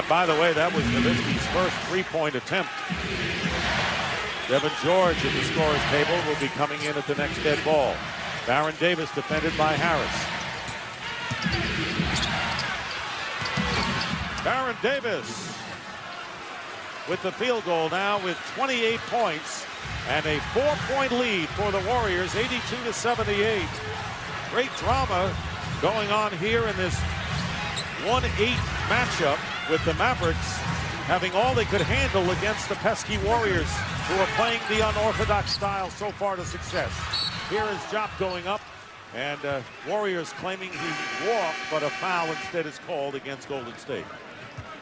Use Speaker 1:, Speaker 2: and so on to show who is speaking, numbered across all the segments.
Speaker 1: By the way, that was Nowitzki's first three-point attempt. Devin George at the scorer's table will be coming in at the next dead ball. Baron Davis defended by Harris. Baron Davis with the field goal now with 28 points and a 4-point lead for the Warriors, 82-78. Great drama going on here in this 1-8 matchup, with the Mavericks having all they could handle against the pesky Warriors, who are playing the unorthodox style so far to success. Here is Jop going up, and Warriors claiming he walked, but a foul instead is called against Golden State.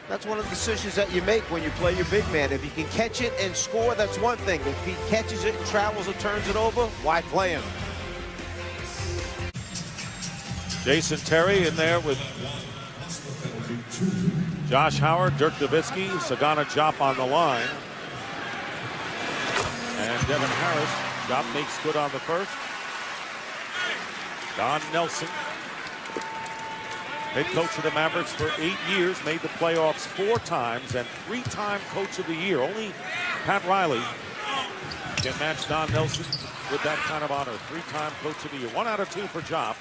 Speaker 2: That's one of the decisions that you make when you play your big man. If you can catch it and score, that's one thing. If he catches it and travels or turns it over, why play him?
Speaker 1: Jason Terry in there with Josh Howard, Dirk Nowitzki, Sagana Jop on the line. And Devin Harris. Jop makes good on the first. Don Nelson, head coach of the Mavericks for 8 years, made the playoffs 4 times and 3-time coach of the year. Only Pat Riley can match Don Nelson with that kind of honor. 3-time coach of the year. 1 out of 2 for Jop.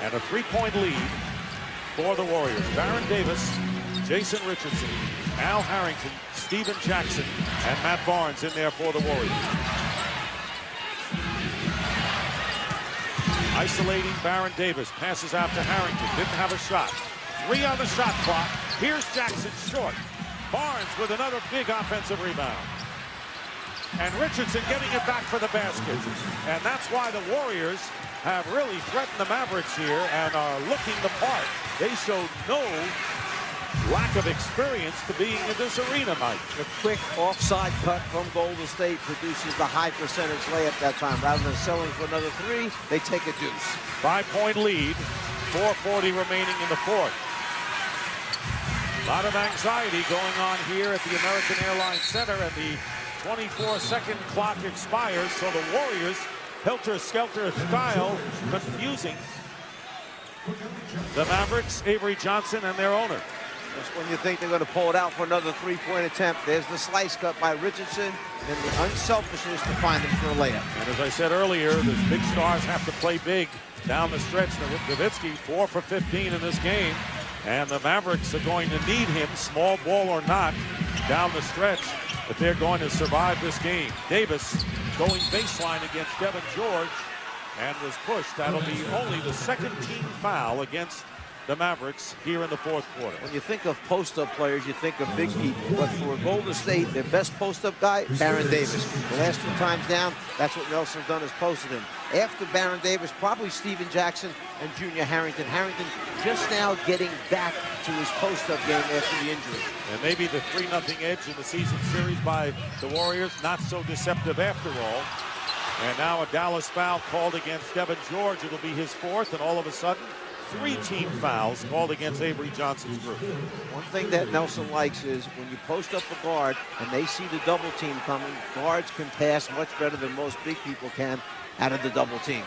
Speaker 1: And a 3-point lead for the Warriors. Baron Davis, Jason Richardson, Al Harrington, Steven Jackson, and Matt Barnes in there for the Warriors. Isolating Baron Davis, passes out to Harrington, didn't have a shot. 3 on the shot clock. Here's Jackson short. Barnes with another big offensive rebound. And Richardson getting it back for the basket. And that's why the Warriors have really threatened the Mavericks here and are looking the part. They showed no lack of experience to being in this arena, Mike.
Speaker 2: The quick offside cut from Golden State produces the high percentage layup that time. Rather than selling for another 3, they take a deuce.
Speaker 1: 5-point lead, 4:40 remaining in the fourth. A lot of anxiety going on here at the American Airlines Center, and the 24-second clock expires, so the Warriors, helter-skelter style, confusing the Mavericks, Avery Johnson, and their owner.
Speaker 2: Just when you think they're going to pull it out for another 3-point attempt, there's the slice cut by Richardson, and the unselfishness to find him for a layup.
Speaker 1: And as I said earlier, the big stars have to play big down the stretch. Nowitzki 4 for 15 in this game, and the Mavericks are going to need him, small ball or not, down the stretch, if they're going to survive this game. Davis going baseline against Devin George and was pushed. That'll be only the second team foul against the Mavericks here in the fourth quarter.
Speaker 2: When you think of post-up players, you think of big people. But for Golden State, their best post-up guy, Baron Davis. The last 2 times down, that's what Nelson's done, is posted him. After Baron Davis, probably Steven Jackson and Junior Harrington. Harrington just now getting back to his post-up game after the injury.
Speaker 1: And maybe the 3-0 edge in the season series by the Warriors, not so deceptive after all. And now a Dallas foul called against Devin George. It'll be his 4th, and all of a sudden, 3 team fouls called against Avery Johnson's group.
Speaker 2: One thing that Nelson likes is when you post up a guard and they see the double team coming, guards can pass much better than most big people can out of the double team.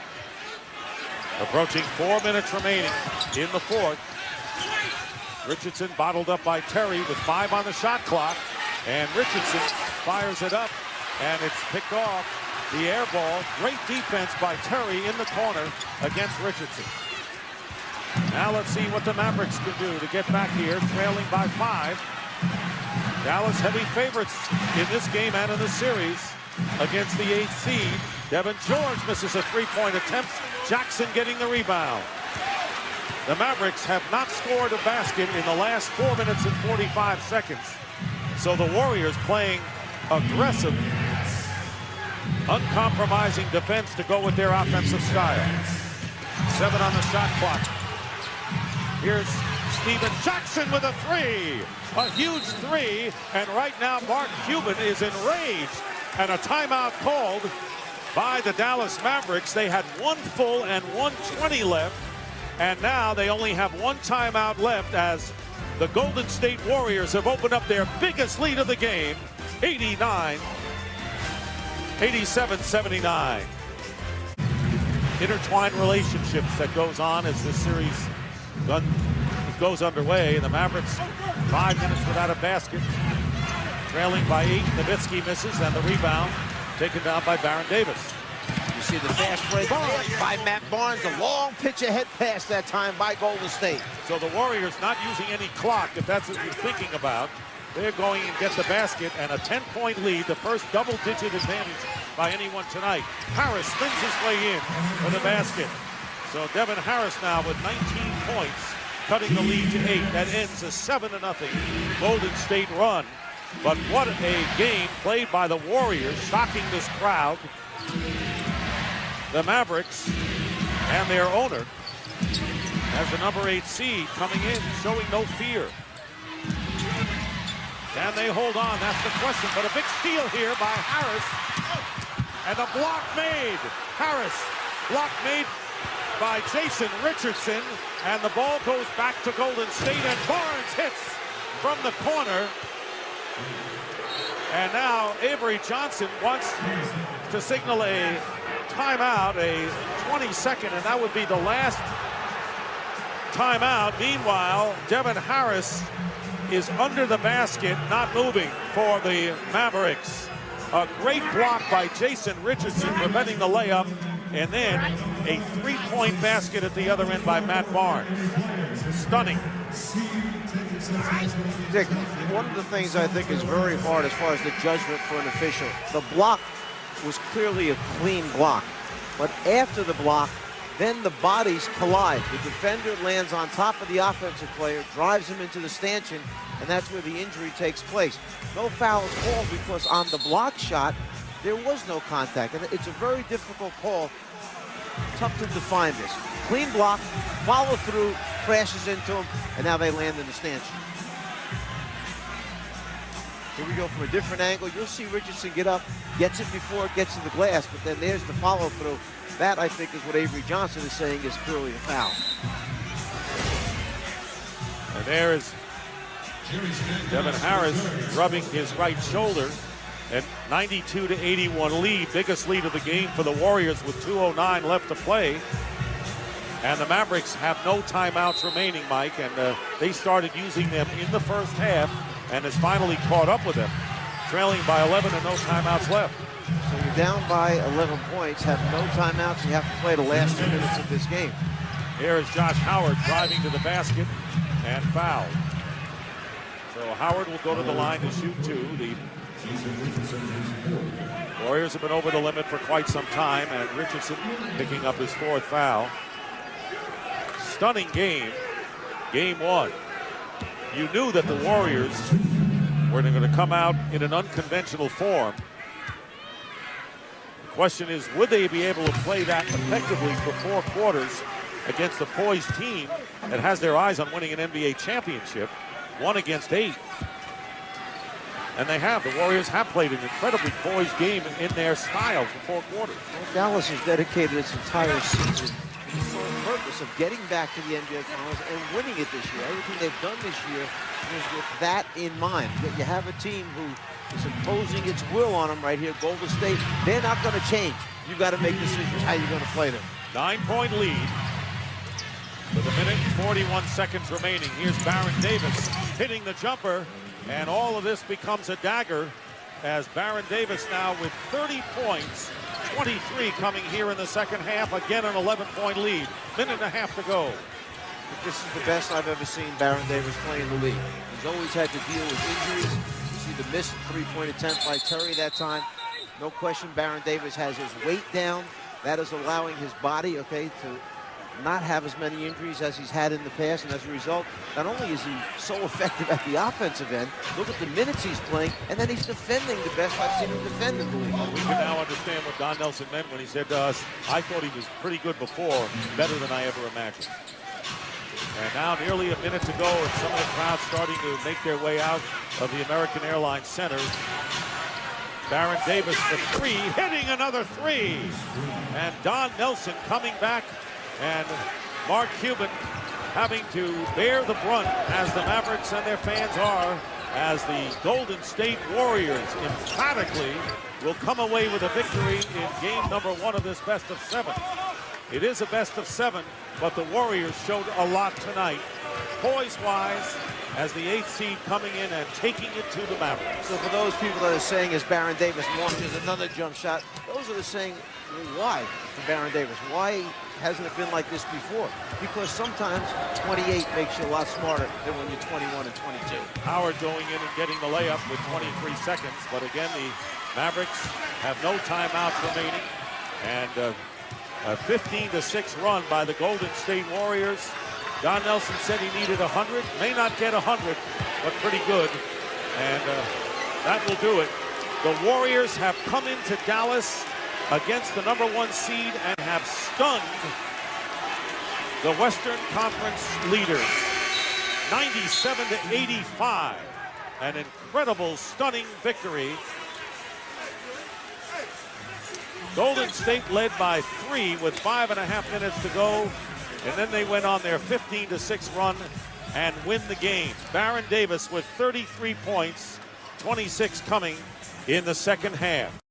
Speaker 1: Approaching 4 minutes remaining in the fourth. Richardson bottled up by Terry with 5 on the shot clock, and Richardson fires it up, and it's picked off. The air ball. Great defense by Terry in the corner against Richardson. Now let's see what the Mavericks can do to get back here, trailing by 5. Dallas heavy favorites in this game and in the series against the 8th seed. Devin George misses a 3-point attempt. Jackson getting the rebound. The Mavericks have not scored a basket in the last 4 minutes and 45 seconds. So the Warriors playing aggressive, uncompromising defense to go with their offensive style. 7 on the shot clock. Here's Steven Jackson with a 3. A huge 3. And right now, Mark Cuban is enraged. And a timeout called by the Dallas Mavericks. They had 1 full and 1:20 left. And now they only have 1 timeout left as the Golden State Warriors have opened up their biggest lead of the game. 87-79. Intertwined relationships that goes on as this series goes underway, and the Mavericks 5 minutes without a basket. Trailing by 8. Nowitzki misses, and the rebound taken down by Baron Davis.
Speaker 2: You see the fast break by Matt Barnes. A long pitch ahead pass that time by Golden State.
Speaker 1: So the Warriors not using any clock, if that's what you're thinking about. They're going and get the basket, and a 10-point lead, the first double-digit advantage by anyone tonight. Harris spins his way in for the basket. So Devin Harris now with 19 points, cutting the lead to 8. That ends a 7-0 Golden State run. But what a game played by the Warriors, shocking this crowd. The Mavericks and their owner as the number 8 seed coming in, showing no fear. Can they hold on? That's the question. But a big steal here by Harris. And a block made. Harris, block made by Jason Richardson. And the ball goes back to Golden State. And Barnes hits from the corner. And now Avery Johnson wants to signal a timeout, a 22nd, and that would be the last timeout. Meanwhile, Devin Harris is under the basket, not moving for the Mavericks. A great block by Jason Richardson, preventing the layup, and then a 3-point basket at the other end by Matt Barnes. Stunning.
Speaker 2: Dick, one of the things I think is very hard as far as the judgment for an official, the block was clearly a clean block, but after the block, then the bodies collide. The defender lands on top of the offensive player, drives him into the stanchion, and that's where the injury takes place. No foul is called because on the block shot, there was no contact, and it's a very difficult call. Tough to define this. Clean block, follow through, crashes into him, and now they land in the stanchion. Here we go from a different angle. You'll see Richardson get up, gets it before it gets to the glass, but then there's the follow through. That, I think, is what Avery Johnson is saying is clearly a foul.
Speaker 1: And there is Devin Harris rubbing his right shoulder. And 92-81 lead, biggest lead of the game for the Warriors with 2:09 left to play. And the Mavericks have no timeouts remaining, Mike, and they started using them in the first half and has finally caught up with them, trailing by 11 and no timeouts left.
Speaker 2: So you're down by 11 points, have no timeouts, you have to play the last 2 minutes of this game.
Speaker 1: Here is Josh Howard driving to the basket and fouled. So Howard will go to the line to shoot 2. The Warriors have been over the limit for quite some time, and Richardson picking up his 4th foul. Stunning game, game 1. You knew that the Warriors were going to come out in an unconventional form. The question is, would they be able to play that effectively for 4 quarters against a poised team that has their eyes on winning an NBA championship, 1 against 8? And they have. The Warriors have played an incredibly poised game in their style for 4 quarters.
Speaker 2: Well, Dallas has dedicated its entire season to the sole purpose of getting back to the NBA Finals and winning it this year. Everything they've done this year is with that in mind. That you have a team who is imposing its will on them right here. Golden State, they're not going to change. You've got to make decisions how you're going to play them.
Speaker 1: 9-point lead with 1 minute and 41 seconds remaining. Here's Baron Davis hitting the jumper. And all of this becomes a dagger as Baron Davis now with 30 points, 23 coming here in the second half. Again, an 11-point lead. 1.5 minutes to go.
Speaker 2: This is the best I've ever seen Baron Davis play in the league. He's always had to deal with injuries. You see the missed 3-point attempt by Terry that time. No question Baron Davis has his weight down. That is allowing his body, okay, to not have as many injuries as he's had in the past, and as a result, not only is he so effective at the offensive end, look at the minutes he's playing, and then he's defending the best I've seen him defend in the league.
Speaker 1: We can now understand what Don Nelson meant when he said to us, I thought he was pretty good before, better than I ever imagined. And now nearly a minute to go, and some of the crowd starting to make their way out of the American Airlines Center. Baron Davis for 3, hitting another 3. And Don Nelson coming back, and Mark Cuban having to bear the brunt, as the Mavericks and their fans are, as the Golden State Warriors emphatically will come away with a victory in game number 1 of this best of 7. It is a best of 7, but the Warriors showed a lot tonight. poise-wise as the 8th seed coming in and taking it to the Mavericks.
Speaker 2: So for those people that are saying, as Baron Davis launches another jump shot, those are the saying, well, why for Baron Davis? Why hasn't it been like this before? Because sometimes 28 makes you a lot smarter than when you're 21 and 22.
Speaker 1: Howard going in and getting the layup with 23 seconds, but again, the Mavericks have no timeouts remaining, and a 15-6 run by the Golden State Warriors. Don Nelson said he needed 100. May not get 100, but pretty good. And that will do it. The Warriors have come into Dallas against the #1 seed and have stunned the Western Conference leaders. 97-85. An incredible, stunning victory. Golden State led by 3 with 5.5 minutes to go. And then they went on their 15-6 run and win the game. Baron Davis with 33 points, 26 coming in the second half.